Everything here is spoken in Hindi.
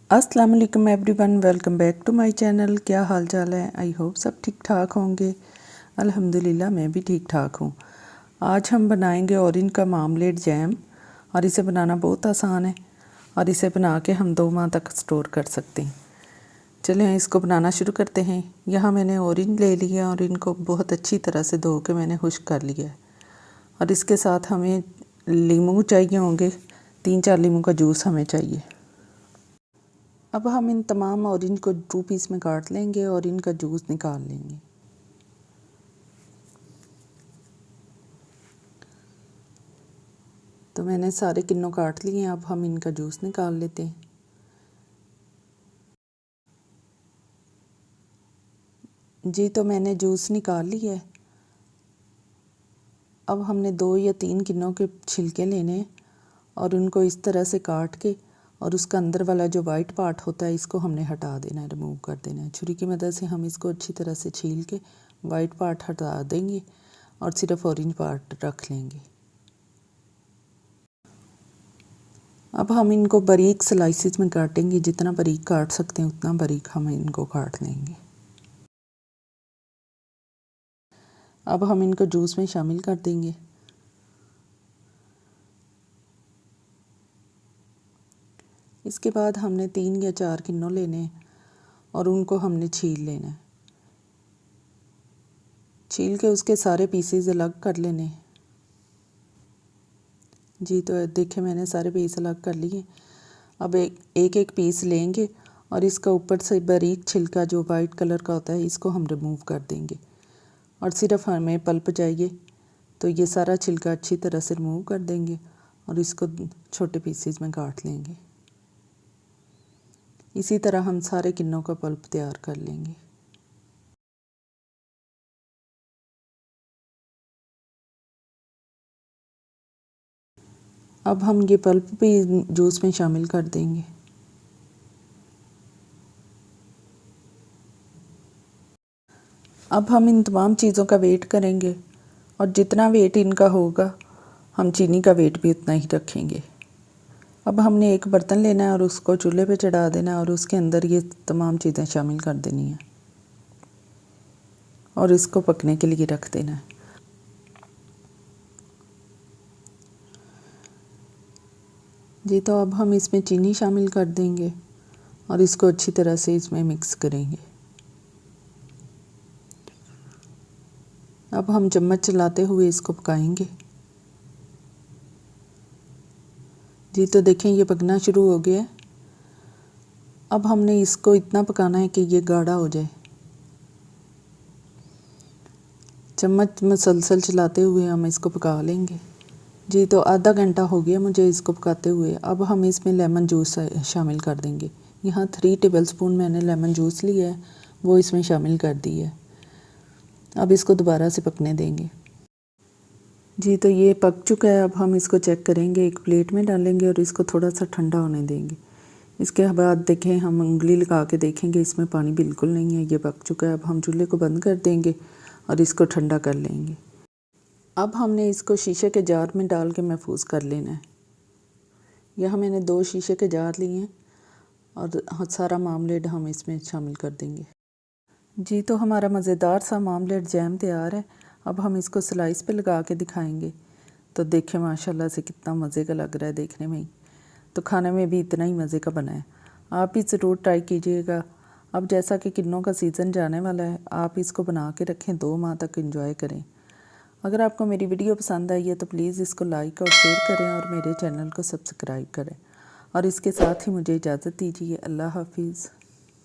अस्सलाम वालेकुम everyone, welcome back to my channel. क्या हाल चाल है? आई होप सब ठीक ठाक होंगे। अल्हम्दुलिल्लाह मैं भी ठीक ठाक हूँ। आज हम बनाएंगे ऑरेंज का मार्मलेड जैम और इसे बनाना बहुत आसान है और इसे बना के हम 2 माह तक स्टोर कर सकते हैं। चलें इसको बनाना शुरू करते हैं। यहाँ मैंने ऑरेंज ले लिया और इनको बहुत अच्छी तरह से धो के मैंने खुश्क कर लिया है और इसके साथ हमें नींबू चाहिए होंगे, 3-4 नींबू का जूस हमें चाहिए। अब हम इन तमाम ऑरेंज को 2 पीस में काट लेंगे और इनका जूस निकाल लेंगे। तो मैंने सारे किन्नों काट लिए हैं, अब हम इनका जूस निकाल लेते हैं। जी तो मैंने जूस निकाल लिया है। अब हमने 2 या 3 किन्नों के छिलके लेने और उनको इस तरह से काट के और उसका अंदर वाला जो वाइट पार्ट होता है इसको हमने हटा देना है, रिमूव कर देना है। छुरी की मदद से हम इसको अच्छी तरह से छील के वाइट पार्ट हटा देंगे और सिर्फ ऑरेंज पार्ट रख लेंगे। अब हम इनको बारीक स्लाइसिस में काटेंगे, जितना बारीक काट सकते हैं उतना बारीक हम इनको काट लेंगे। अब हम इनको जूस में शामिल कर देंगे। इसके बाद हमने 3 या 4 किन्नों लेने हैं और उनको हमने छील लेना है। छील के उसके सारे पीसेस अलग कर लेने हैं। जी तो देखें मैंने सारे पीस अलग कर लिए। अब एक पीस लेंगे और इसका ऊपर से बारीक छिलका जो वाइट कलर का होता है इसको हम रिमूव कर देंगे और सिर्फ हमें पल्प चाहिए। तो ये सारा छिलका अच्छी तरह से रिमूव कर देंगे और इसको छोटे पीसेस में काट लेंगे। इसी तरह हम सारे किन्नों का पल्प तैयार कर लेंगे। अब हम ये पल्प भी जूस में शामिल कर देंगे। अब हम इन तमाम चीज़ों का वेट करेंगे और जितना वेट इनका होगा हम चीनी का वेट भी उतना ही रखेंगे। अब हमने एक बर्तन लेना है और उसको चूल्हे पे चढ़ा देना है और उसके अंदर ये तमाम चीज़ें शामिल कर देनी है और इसको पकने के लिए रख देना है। जी तो अब हम इसमें चीनी शामिल कर देंगे और इसको अच्छी तरह से इसमें मिक्स करेंगे। अब हम चम्मच चलाते हुए इसको पकाएंगे। जी तो देखें ये पकना शुरू हो गया है। अब हमने इसको इतना पकाना है कि ये गाढ़ा हो जाए। चम्मच मुसलसल चलाते हुए हम इसको पका लेंगे। जी तो आधा घंटा हो गया मुझे इसको पकाते हुए। अब हम इसमें लेमन जूस शामिल कर देंगे। यहाँ 3 टेबलस्पून मैंने लेमन जूस लिया है, वो इसमें शामिल कर दिया है। अब इसको दोबारा से पकने देंगे। जी तो ये पक चुका है। अब हम इसको चेक करेंगे, एक प्लेट में डालेंगे और इसको थोड़ा सा ठंडा होने देंगे। इसके बाद देखें हम उंगली लगा के देखेंगे इसमें पानी बिल्कुल नहीं है, ये पक चुका है। अब हम चूल्हे को बंद कर देंगे और इसको ठंडा कर लेंगे। अब हमने इसको शीशे के जार में डाल के महफूज कर लेना है। यहाँ मैंने 2 शीशे के जार लिए हैं और सारा मार्मलेड हम इसमें शामिल कर देंगे। जी तो हमारा मज़ेदार सा मार्मलेड जैम तैयार है। अब हम इसको स्लाइस पे लगा के दिखाएंगे। तो देखें माशाल्लाह से कितना मज़े का लग रहा है देखने में ही, तो खाने में भी इतना ही मज़े का बना है। आप भी ज़रूर ट्राई कीजिएगा। अब जैसा कि किन्नों का सीज़न जाने वाला है, आप इसको बना के रखें, 2 माह तक एंजॉय करें। अगर आपको मेरी वीडियो पसंद आई है तो प्लीज़ इसको लाइक और शेयर करें और मेरे चैनल को सब्सक्राइब करें और इसके साथ ही मुझे इजाज़त दीजिए। अल्लाह हाफिज़।